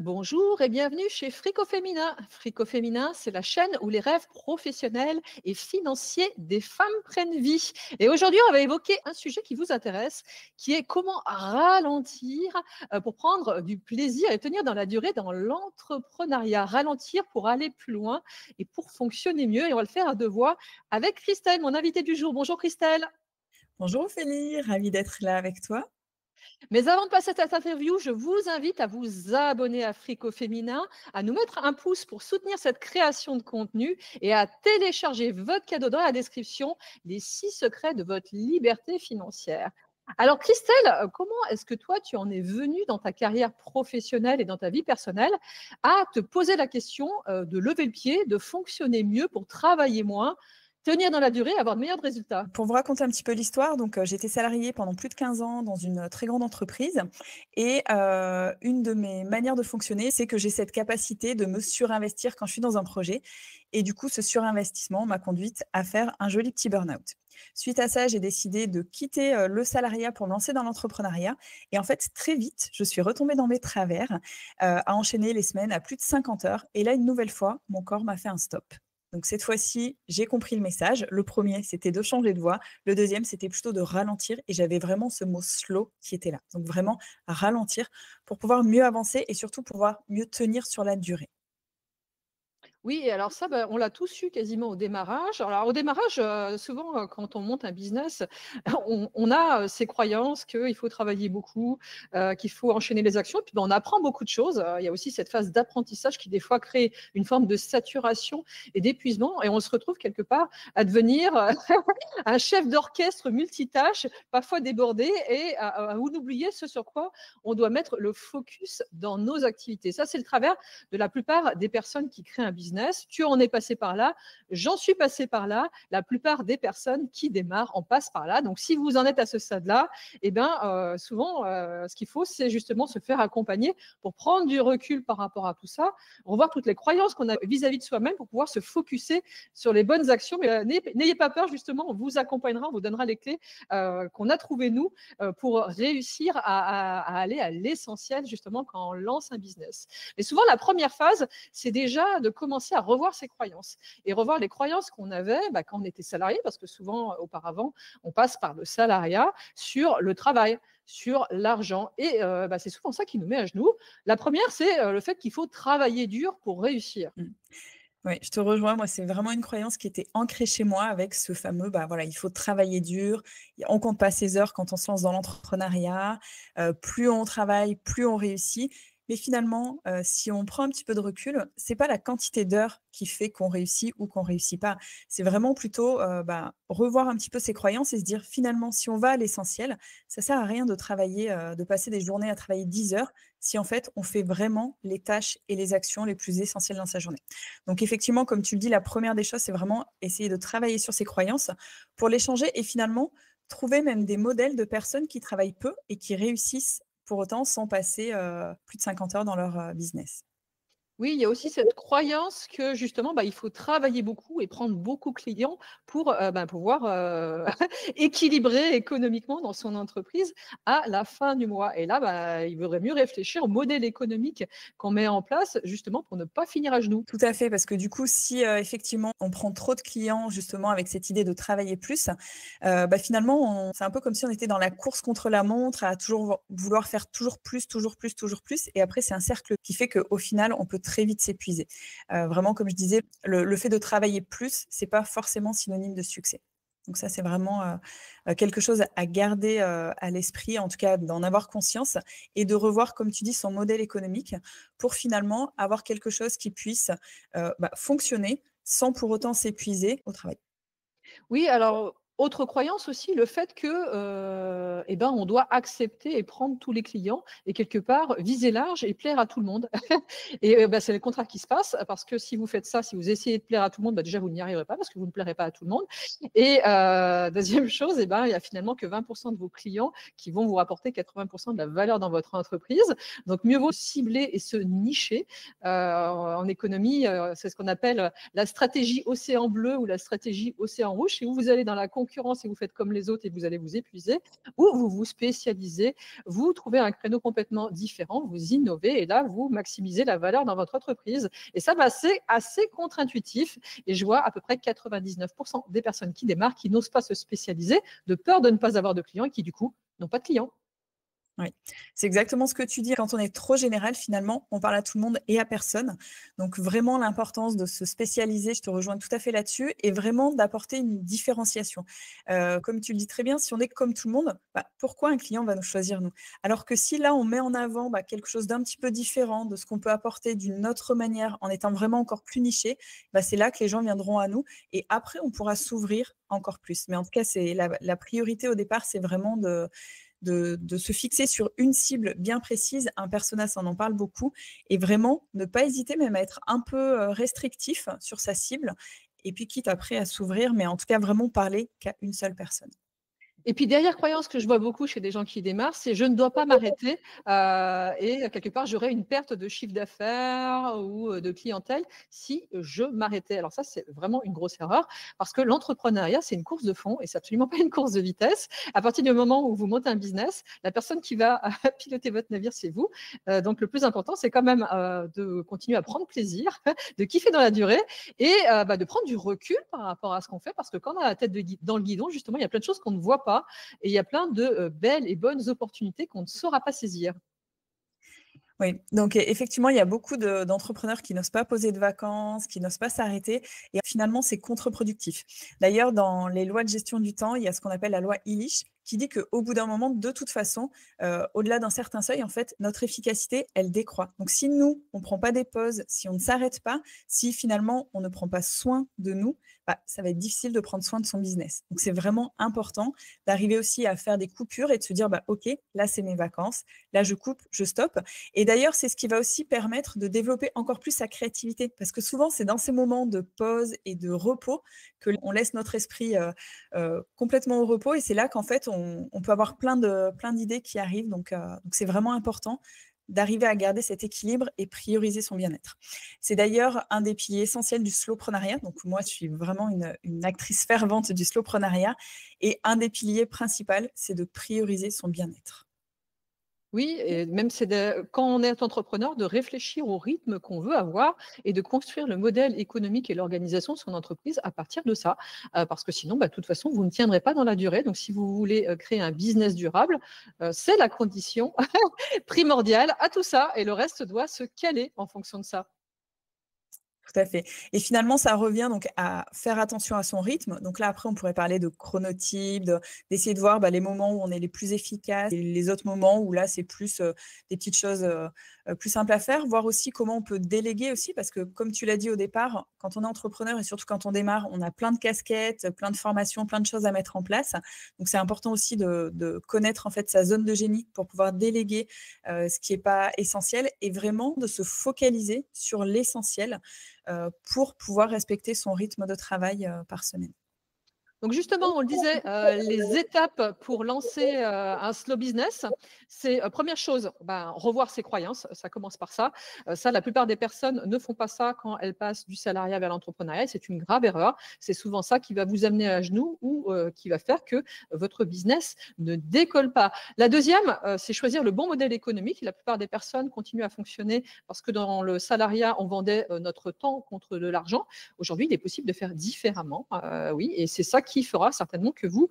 Bonjour et bienvenue chez Frico Féminin. Frico Féminin, c'est la chaîne où les rêves professionnels et financiers des femmes prennent vie. Et aujourd'hui, on va évoquer un sujet qui vous intéresse, qui est comment ralentir pour prendre du plaisir et tenir dans la durée dans l'entrepreneuriat. Ralentir pour aller plus loin et pour fonctionner mieux. Et on va le faire à deux voix avec Christelle, mon invitée du jour. Bonjour Christelle. Bonjour Ophélie, ravie d'être là avec toi. Mais avant de passer à cette interview, je vous invite à vous abonner à Frico Féminin, à nous mettre un pouce pour soutenir cette création de contenu et à télécharger votre cadeau dans la description, les 6 secrets de votre liberté financière. Alors Christelle, comment est-ce que toi, tu en es venue dans ta carrière professionnelle et dans ta vie personnelle à te poser la question de lever le pied, de fonctionner mieux pour travailler moins, tenir dans la durée et avoir de meilleurs résultats? Pour vous raconter un petit peu l'histoire, j'étais salariée pendant plus de 15 ans dans une très grande entreprise et une de mes manières de fonctionner, c'est que j'ai cette capacité de me surinvestir quand je suis dans un projet et du coup, ce surinvestissement m'a conduite à faire un joli petit burn-out. Suite à ça, j'ai décidé de quitter, le salariat pour me lancer dans l'entrepreneuriat et en fait, très vite, je suis retombée dans mes travers, à enchaîner les semaines à plus de 50 heures et là, une nouvelle fois, mon corps m'a fait un stop. Donc cette fois-ci, j'ai compris le message. Le premier, c'était de changer de voie. Le deuxième, c'était plutôt de ralentir et j'avais vraiment ce mot slow qui était là. Donc vraiment ralentir pour pouvoir mieux avancer et surtout pouvoir mieux tenir sur la durée. Oui, et alors ça, on l'a tous eu quasiment au démarrage. Alors au démarrage, souvent, quand on monte un business, on a, ces croyances qu'il faut travailler beaucoup, qu'il faut enchaîner les actions. Puis, on apprend beaucoup de choses. Il y a aussi cette phase d'apprentissage qui, des fois, crée une forme de saturation et d'épuisement et on se retrouve quelque part à devenir, un chef d'orchestre multitâche, parfois débordé et à oublier ce sur quoi on doit mettre le focus dans nos activités. Ça, c'est le travers de la plupart des personnes qui créent un business. Tu en es passé par là, j'en suis passé par là. La plupart des personnes qui démarrent en passent par là. Donc, si vous en êtes à ce stade-là, eh bien, souvent, ce qu'il faut, c'est justement se faire accompagner pour prendre du recul par rapport à tout ça, revoir toutes les croyances qu'on a vis-à-vis de soi-même pour pouvoir se focuser sur les bonnes actions. Mais n'ayez pas peur, justement, on vous accompagnera, on vous donnera les clés qu'on a trouvées nous pour réussir à aller à l'essentiel, justement, quand on lance un business. Mais souvent, la première phase, c'est déjà de commencer à revoir ses croyances et revoir les croyances qu'on avait quand on était salarié, parce que souvent, auparavant, on passe par le salariat sur le travail, sur l'argent. Et c'est souvent ça qui nous met à genoux. La première, c'est le fait qu'il faut travailler dur pour réussir. Mmh. Oui, je te rejoins. Moi, c'est vraiment une croyance qui était ancrée chez moi avec ce fameux, voilà, il faut travailler dur. On compte pas ses heures quand on se lance dans l'entrepreneuriat. Plus on travaille, plus on réussit. Mais finalement, si on prend un petit peu de recul, c'est pas la quantité d'heures qui fait qu'on réussit ou qu'on réussit pas. C'est vraiment plutôt, revoir un petit peu ses croyances et se dire: «Finalement, si on va à l'essentiel, ça sert à rien de travailler, de passer des journées à travailler 10 heures si en fait on fait vraiment les tâches et les actions les plus essentielles dans sa journée». Donc effectivement, comme tu le dis, la première des choses, c'est vraiment essayer de travailler sur ses croyances pour les changer et finalement trouver même des modèles de personnes qui travaillent peu et qui réussissent pour autant sans passer, plus de 50 heures dans leur, business. Oui, il y a aussi cette croyance que justement, il faut travailler beaucoup et prendre beaucoup de clients pour, pouvoir, équilibrer économiquement dans son entreprise à la fin du mois et là, il vaudrait mieux réfléchir au modèle économique qu'on met en place justement pour ne pas finir à genoux. Tout à fait, parce que du coup, si, effectivement, on prend trop de clients justement avec cette idée de travailler plus, finalement, c'est un peu comme si on était dans la course contre la montre à toujours vouloir faire toujours plus, toujours plus, toujours plus et après c'est un cercle qui fait qu'au final, on peut très vite s'épuiser. Vraiment, comme je disais, le fait de travailler plus, c'est pas forcément synonyme de succès. Donc ça, c'est vraiment, quelque chose à garder, à l'esprit, en tout cas d'en avoir conscience et de revoir, comme tu dis, son modèle économique pour finalement avoir quelque chose qui puisse, fonctionner sans pour autant s'épuiser au travail. Oui, alors, autre croyance aussi, le fait que, on doit accepter et prendre tous les clients et quelque part viser large et plaire à tout le monde. Et c'est le contraire qui se passe parce que si vous faites ça, si vous essayez de plaire à tout le monde, déjà vous n'y arriverez pas parce que vous ne plairez pas à tout le monde. Et 2e chose, il y a finalement que 20 de vos clients qui vont vous rapporter 80 de la valeur dans votre entreprise. Donc mieux vaut cibler et se nicher. En économie, c'est ce qu'on appelle la stratégie océan bleu ou la stratégie océan rouge. Si vous allez dans la concurrence et vous faites comme les autres et vous allez vous épuiser, ou vous vous spécialisez, vous trouvez un créneau complètement différent, vous innovez et là, vous maximisez la valeur dans votre entreprise. Et ça, c'est assez contre-intuitif. Et je vois à peu près 99% des personnes qui démarrent qui n'osent pas se spécialiser de peur de ne pas avoir de clients et qui, du coup, n'ont pas de clients. Oui, c'est exactement ce que tu dis. Quand on est trop général, finalement, on parle à tout le monde et à personne. Donc vraiment l'importance de se spécialiser, je te rejoins tout à fait là-dessus, et vraiment d'apporter une différenciation. Comme tu le dis très bien, si on est comme tout le monde, pourquoi un client va nous choisir nous? Alors que si là, on met en avant quelque chose d'un petit peu différent, de ce qu'on peut apporter d'une autre manière, en étant vraiment encore plus niché, c'est là que les gens viendront à nous et après, on pourra s'ouvrir encore plus. Mais en tout cas, c'est la priorité au départ, c'est vraiment de se fixer sur une cible bien précise, un persona, ça on en parle beaucoup, et vraiment ne pas hésiter même à être un peu restrictif sur sa cible, et puis quitte après à s'ouvrir, mais en tout cas vraiment parler qu'à une seule personne. Et puis derrière croyance que je vois beaucoup chez des gens qui démarrent, c'est: «Je ne dois pas m'arrêter, et quelque part j'aurais une perte de chiffre d'affaires ou de clientèle si je m'arrêtais». Alors ça, c'est vraiment une grosse erreur parce que l'entrepreneuriat, c'est une course de fond et c'est absolument pas une course de vitesse. À partir du moment où vous montez un business, la personne qui va piloter votre navire, c'est vous. Donc le plus important, c'est quand même, de continuer à prendre plaisir, de kiffer dans la durée et de prendre du recul par rapport à ce qu'on fait parce que quand on a la tête dans le guidon, justement, il y a plein de choses qu'on ne voit pas et il y a plein de belles et bonnes opportunités qu'on ne saura pas saisir. Oui, donc effectivement, il y a beaucoup d'entrepreneurs qui n'osent pas poser de vacances, qui n'osent pas s'arrêter et finalement, c'est contre-productif. D'ailleurs, dans les lois de gestion du temps, il y a ce qu'on appelle la loi Illich qui dit qu'au bout d'un moment, de toute façon, au-delà d'un certain seuil, en fait, notre efficacité, elle décroît. Donc si nous, on ne prend pas des pauses, si on ne s'arrête pas, si finalement, on ne prend pas soin de nous, ça va être difficile de prendre soin de son business. Donc c'est vraiment important d'arriver aussi à faire des coupures et de se dire, OK, là, c'est mes vacances, là, je coupe, je stoppe. Et d'ailleurs, c'est ce qui va aussi permettre de développer encore plus sa créativité. Parce que souvent, c'est dans ces moments de pause et de repos qu'on laisse notre esprit complètement au repos. Et c'est là qu'en fait, on peut avoir plein d'idées qui arrivent. Donc c'est vraiment important d'arriver à garder cet équilibre et prioriser son bien-être. C'est d'ailleurs un des piliers essentiels du slowpreneuriat. Donc moi, je suis vraiment une actrice fervente du slowpreneuriat. Et un des piliers principaux, c'est de prioriser son bien-être. Oui, et même c'est quand on est entrepreneur, de réfléchir au rythme qu'on veut avoir et de construire le modèle économique et l'organisation de son entreprise à partir de ça. Parce que sinon, de toute façon, vous ne tiendrez pas dans la durée. Donc, si vous voulez créer un business durable, c'est la condition primordiale à tout ça et le reste doit se caler en fonction de ça. Tout à fait. Et finalement, ça revient donc à faire attention à son rythme. Donc là, après, on pourrait parler de chronotype, d'essayer de voir les moments où on est les plus efficaces et les autres moments où là, c'est plus des petites choses plus simples à faire. Voir aussi comment on peut déléguer aussi, parce que comme tu l'as dit au départ, quand on est entrepreneur et surtout quand on démarre, on a plein de casquettes, plein de formations, plein de choses à mettre en place. Donc c'est important aussi de connaître en fait sa zone de génie pour pouvoir déléguer ce qui n'est pas essentiel et vraiment de se focaliser sur l'essentiel pour pouvoir respecter son rythme de travail par semaine. Donc justement, on le disait, les étapes pour lancer un slow business, c'est première chose, revoir ses croyances, ça commence par ça. Ça, la plupart des personnes ne font pas ça quand elles passent du salariat vers l'entrepreneuriat et c'est une grave erreur. C'est souvent ça qui va vous amener à genoux ou qui va faire que votre business ne décolle pas. La deuxième, c'est choisir le bon modèle économique. La plupart des personnes continuent à fonctionner parce que dans le salariat, on vendait notre temps contre de l'argent. Aujourd'hui, il est possible de faire différemment, oui, et c'est ça qui fera certainement que vous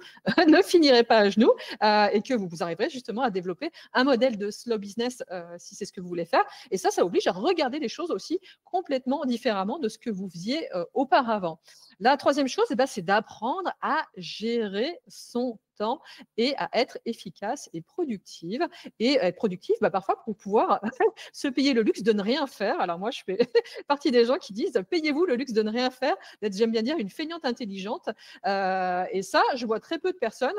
ne finirez pas à genoux et que vous arriverez justement à développer un modèle de slow business si c'est ce que vous voulez faire. Et ça oblige à regarder les choses aussi complètement différemment de ce que vous faisiez auparavant. La troisième chose, c'est d'apprendre à gérer son temps et à être efficace et productive. Et être productive, parfois pour pouvoir se payer le luxe de ne rien faire. Alors moi, je fais partie des gens qui disent payez-vous le luxe de ne rien faire, d'être, j'aime bien dire, une feignante intelligente. Et ça, je vois très peu de personnes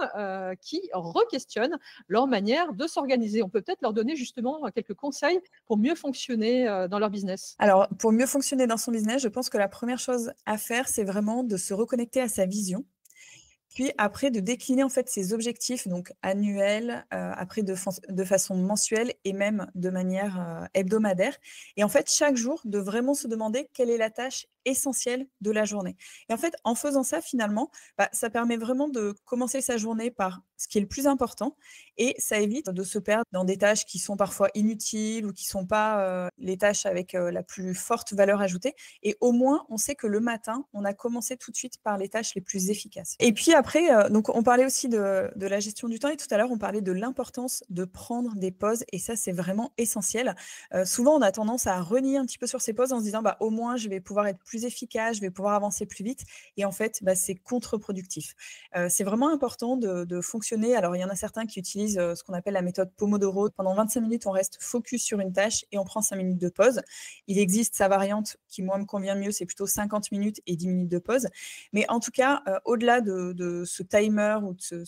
qui re-questionnent leur manière de s'organiser. On peut peut-être leur donner justement quelques conseils pour mieux fonctionner dans leur business. Alors, pour mieux fonctionner dans son business, je pense que la première chose à faire, c'est vraiment de se reconnecter à sa vision. Puis après, de décliner en fait ses objectifs, donc annuels, après de façon mensuelle et même de manière hebdomadaire. Et en fait, chaque jour, de vraiment se demander quelle est la tâche essentiels de la journée. Et en fait, en faisant ça, finalement, ça permet vraiment de commencer sa journée par ce qui est le plus important et ça évite de se perdre dans des tâches qui sont parfois inutiles ou qui sont pas, les tâches avec, la plus forte valeur ajoutée et au moins, on sait que le matin, on a commencé tout de suite par les tâches les plus efficaces. Et puis après, donc on parlait aussi de la gestion du temps et tout à l'heure, on parlait de l'importance de prendre des pauses et ça, c'est vraiment essentiel. Souvent, on a tendance à renier un petit peu sur ces pauses en se disant: «Bah, au moins, je vais pouvoir être plus efficace, je vais pouvoir avancer plus vite» et en fait, c'est contre-productif. C'est vraiment important de fonctionner. Alors, il y en a certains qui utilisent, ce qu'on appelle la méthode Pomodoro. Pendant 25 minutes, on reste focus sur une tâche et on prend 5 minutes de pause. Il existe sa variante qui, moi, me convient mieux, c'est plutôt 50 minutes et 10 minutes de pause. Mais en tout cas, au-delà de ce timer ou de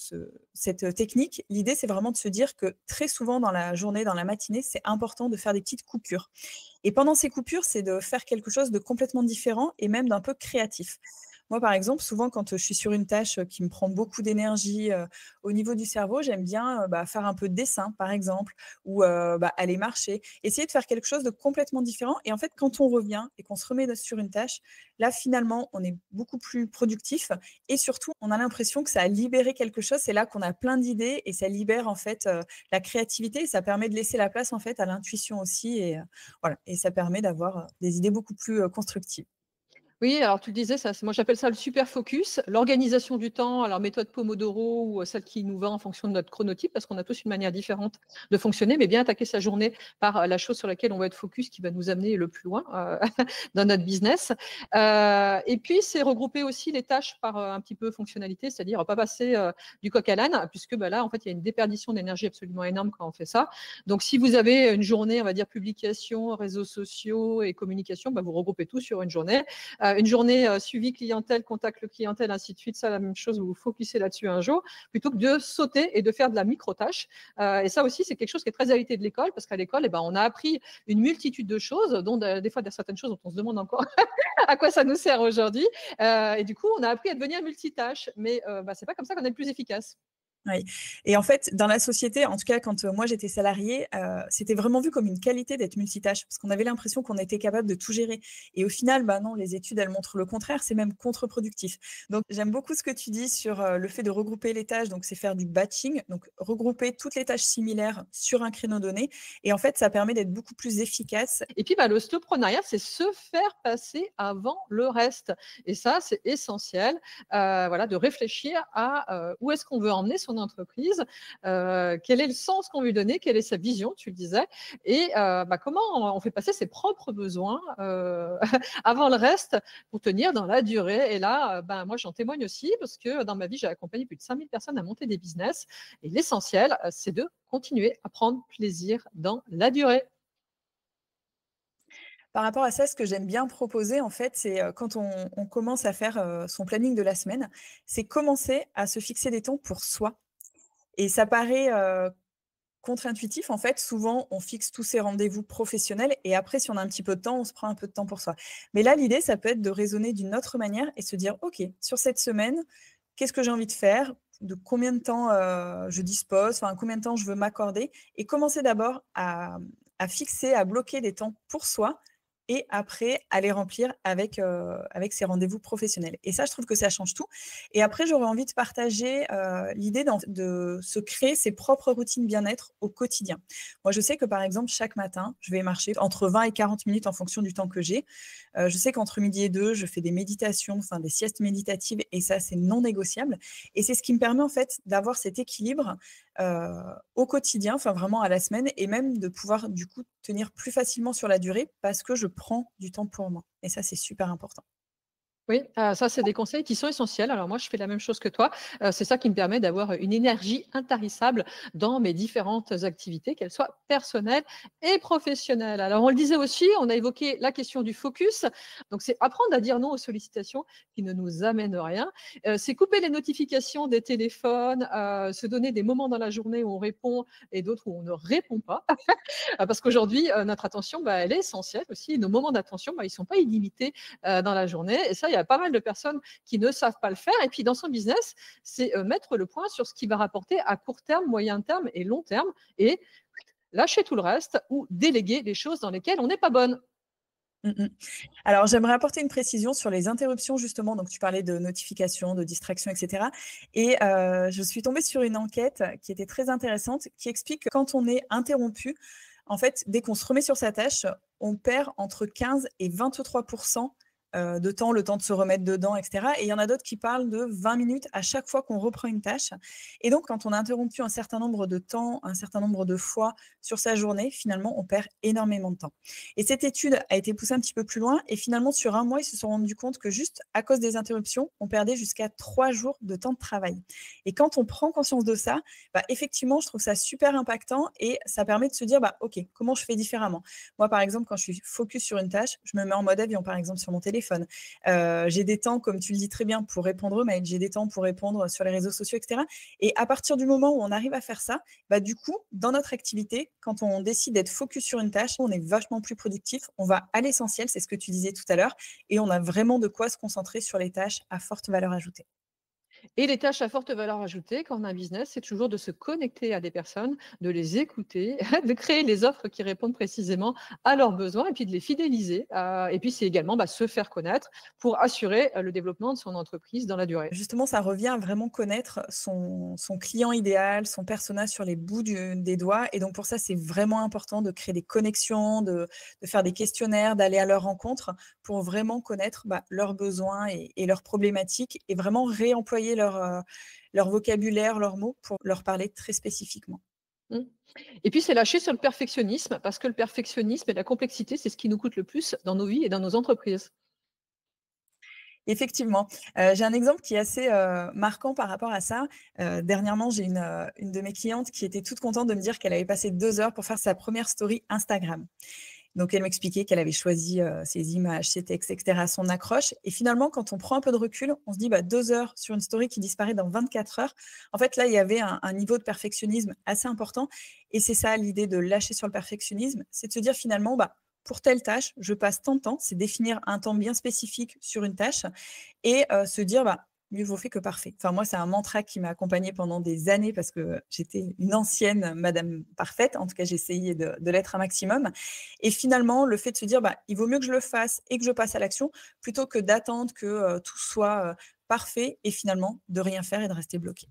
cette technique, l'idée, c'est vraiment de se dire que très souvent dans la journée, dans la matinée, c'est important de faire des petites coupures. Et pendant ces coupures, c'est de faire quelque chose de complètement différent et même d'un peu créatif. Moi, par exemple, souvent quand, je suis sur une tâche, qui me prend beaucoup d'énergie, au niveau du cerveau, j'aime bien, faire un peu de dessin, par exemple, ou, aller marcher. Essayer de faire quelque chose de complètement différent et en fait, quand on revient et qu'on se remet sur une tâche, là, finalement, on est beaucoup plus productif et surtout, on a l'impression que ça a libéré quelque chose. C'est là qu'on a plein d'idées et ça libère, en fait, la créativité et ça permet de laisser la place, en fait, à l'intuition aussi et voilà et ça permet d'avoir, des idées beaucoup plus, constructives. Oui, alors tu le disais, ça, moi j'appelle ça le super focus, l'organisation du temps, alors méthode Pomodoro ou celle qui nous va en fonction de notre chronotype, parce qu'on a tous une manière différente de fonctionner, mais bien attaquer sa journée par la chose sur laquelle on va être focus, qui va nous amener le plus loin dans notre business. Et puis c'est regrouper aussi les tâches par un petit peu fonctionnalité, c'est-à-dire pas passer du coq à l'âne, puisque là en fait il y a une déperdition d'énergie absolument énorme quand on fait ça. Donc si vous avez une journée, on va dire publication, réseaux sociaux et communication, vous regroupez tout sur une journée. Une journée suivi clientèle, contact le clientèle, ainsi de suite. Ça, la même chose, vous vous focussez là-dessus un jour, plutôt que de sauter et de faire de la micro-tâche. Et ça aussi, c'est quelque chose qui est très hérité de l'école, parce qu'à l'école, on a appris une multitude de choses, dont des fois certaines choses dont on se demande encore à quoi ça nous sert aujourd'hui. Et du coup, on a appris à devenir multitâche, mais c'est pas comme ça qu'on est le plus efficace. Oui et en fait, dans la société, en tout cas quand, moi j'étais salariée, c'était vraiment vu comme une qualité d'être multitâche parce qu'on avait l'impression qu'on était capable de tout gérer et au final, non, les études, elles montrent le contraire, c'est même contre-productif. Donc j'aime beaucoup ce que tu dis sur, le fait de regrouper les tâches, donc c'est faire du batching, donc regrouper toutes les tâches similaires sur un créneau donné et en fait, ça permet d'être beaucoup plus efficace. Et puis, le slowpreneuriat, c'est se faire passer avant le reste. Et ça, c'est essentiel, voilà, de réfléchir à où est-ce qu'on veut emmener son entreprise, quel est le sens qu'on veut lui donner, quelle est sa vision, tu le disais, et comment on fait passer ses propres besoins avant le reste pour tenir dans la durée. Et là, moi, j'en témoigne aussi parce que dans ma vie, j'ai accompagné plus de 5000 personnes à monter des business. Et l'essentiel, c'est de continuer à prendre plaisir dans la durée. Par rapport à ça, ce que j'aime bien proposer, en fait, c'est, quand on commence à faire, son planning de la semaine, c'est commencer à se fixer des temps pour soi et ça paraît, contre-intuitif, en fait. Souvent, on fixe tous ses rendez-vous professionnels et après, si on a un petit peu de temps, on se prend un peu de temps pour soi. Mais là, l'idée, ça peut être de raisonner d'une autre manière et se dire: «OK, sur cette semaine, qu'est-ce que j'ai envie de faire? De combien de temps, je dispose? Enfin, combien de temps je veux m'accorder?» et commencer d'abord à fixer, à bloquer des temps pour soi et après à les remplir avec ses rendez-vous professionnels et ça, je trouve que ça change tout et après j'aurais envie de partager, l'idée de se créer ses propres routines bien-être au quotidien. Moi, je sais que, par exemple, chaque matin, je vais marcher entre 20 et 40 minutes en fonction du temps que j'ai. Je sais qu'entre midi et 2, je fais des méditations, enfin des siestes méditatives et ça, c'est non négociable et c'est ce qui me permet, en fait, d'avoir cet équilibre, au quotidien, enfin vraiment à la semaine et même de pouvoir, du coup, tenir plus facilement sur la durée parce que je prends du temps pour moi et ça, c'est super important. Oui, ça, c'est des conseils qui sont essentiels. Alors moi, je fais la même chose que toi. C'est ça qui me permet d'avoir une énergie intarissable dans mes différentes activités, qu'elles soient personnelles et professionnelles. Alors on le disait aussi, on a évoqué la question du focus. Donc c'est apprendre à dire non aux sollicitations qui ne nous amènent rien. C'est couper les notifications des téléphones, se donner des moments dans la journée où on répond et d'autres où on ne répond pas. Parce qu'aujourd'hui, notre attention, elle est essentielle aussi. Nos moments d'attention, ils ne sont pas illimités dans la journée. Et ça, il y a pas mal de personnes qui ne savent pas le faire. Et puis, dans son business, c'est mettre le point sur ce qui va rapporter à court terme, moyen terme et long terme et lâcher tout le reste ou déléguer les choses dans lesquelles on n'est pas bonne. Mmh mh. Alors, j'aimerais apporter une précision sur les interruptions justement. Donc tu parlais de notifications, de distractions et cetera et je suis tombée sur une enquête qui était très intéressante, qui explique que quand on est interrompu, en fait, dès qu'on se remet sur sa tâche, on perd entre 15 et 23% de temps, le temps de se remettre dedans et cetera et il y en a d'autres qui parlent de 20 minutes à chaque fois qu'on reprend une tâche et donc quand on a interrompu un certain nombre de temps, un certain nombre de fois sur sa journée, finalement, on perd énormément de temps. Et cette étude a été poussée un petit peu plus loin et finalement, sur un mois, ils se sont rendus compte que juste à cause des interruptions, on perdait jusqu'à 3 jours de temps de travail. Et quand on prend conscience de ça, bah, effectivement, je trouve ça super impactant et ça permet de se dire, bah, OK, comment je fais différemment? Moi, par exemple, quand je suis focus sur une tâche, je me mets en mode avion, par exemple, sur mon téléphone. J'ai des temps, comme tu le dis très bien, pour répondre aux mails, j'ai des temps pour répondre sur les réseaux sociaux, et cetera. Et à partir du moment où on arrive à faire ça, bah, du coup, dans notre activité, quand on décide d'être focus sur une tâche, on est vachement plus productif, on va à l'essentiel, c'est ce que tu disais tout à l'heure, et on a vraiment de quoi se concentrer sur les tâches à forte valeur ajoutée. Et les tâches à forte valeur ajoutée, quand on a un business, c'est toujours de se connecter à des personnes, de les écouter, de créer les offres qui répondent précisément à leurs besoins et puis de les fidéliser. Et puis, c'est également se faire connaître pour assurer le développement de son entreprise dans la durée. Justement, ça revient à vraiment connaître son client idéal, son persona sur les bouts des doigts et donc pour ça, c'est vraiment important de créer des connexions, de faire des questionnaires, d'aller à leur rencontre pour vraiment connaître, bah, leurs besoins et leurs problématiques et vraiment réemployer leur vocabulaire, leurs mots pour leur parler très spécifiquement. Mm. Et puis, c'est lâcher sur le perfectionnisme, parce que le perfectionnisme et la complexité, c'est ce qui nous coûte le plus dans nos vies et dans nos entreprises. Effectivement, j'ai un exemple qui est assez, marquant par rapport à ça. Dernièrement, j'ai une de mes clientes qui était toute contente de me dire qu'elle avait passé 2 heures pour faire sa première story Instagram. Donc elle m'expliquait qu'elle avait choisi, ses images, ses textes et cetera, son accroche et finalement quand on prend un peu de recul, on se dit: «Bah, 2 heures sur une story qui disparaît dans 24 heures». En fait, là, il y avait un niveau de perfectionnisme assez important et c'est ça l'idée de lâcher sur le perfectionnisme, c'est de se dire finalement: «Bah, pour telle tâche, je passe tant de temps». C'est définir un temps bien spécifique sur une tâche et se dire: «Bah, mieux vaut fait que parfait». Enfin moi, c'est un mantra qui m'a accompagnée pendant des années parce que j'étais une ancienne madame parfaite. En tout cas, j'essayais de l'être un maximum et finalement, le fait de se dire: «Bah, il vaut mieux que je le fasse et que je passe à l'action plutôt que d'attendre que, tout soit, parfait et finalement de rien faire et de rester bloqué».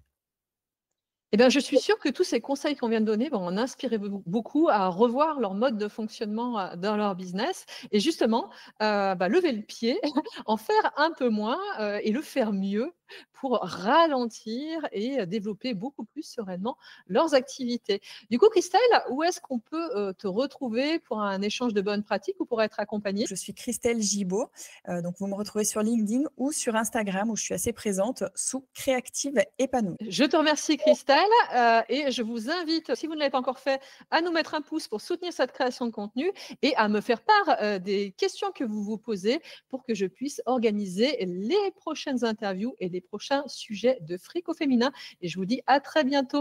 Eh bien, je suis sûre que tous ces conseils qu'on vient de donner vont en inspirer beaucoup à revoir leur mode de fonctionnement dans leur business et justement, lever le pied, en faire un peu moins et le faire mieux pour ralentir et développer beaucoup plus sereinement leurs activités. Du coup, Christelle, où est-ce qu'on peut te retrouver pour un échange de bonnes pratiques ou pour être accompagnée? Je suis Christelle Gibaud, donc vous me retrouvez sur LinkedIn ou sur Instagram où je suis assez présente sous Créative Épanouie. Je te remercie Christelle, et je vous invite, si vous ne l'avez pas encore fait, à nous mettre un pouce pour soutenir cette création de contenu et à me faire part, des questions que vous vous posez pour que je puisse organiser les prochaines interviews et les prochains sujets de fric au féminin et je vous dis à très bientôt.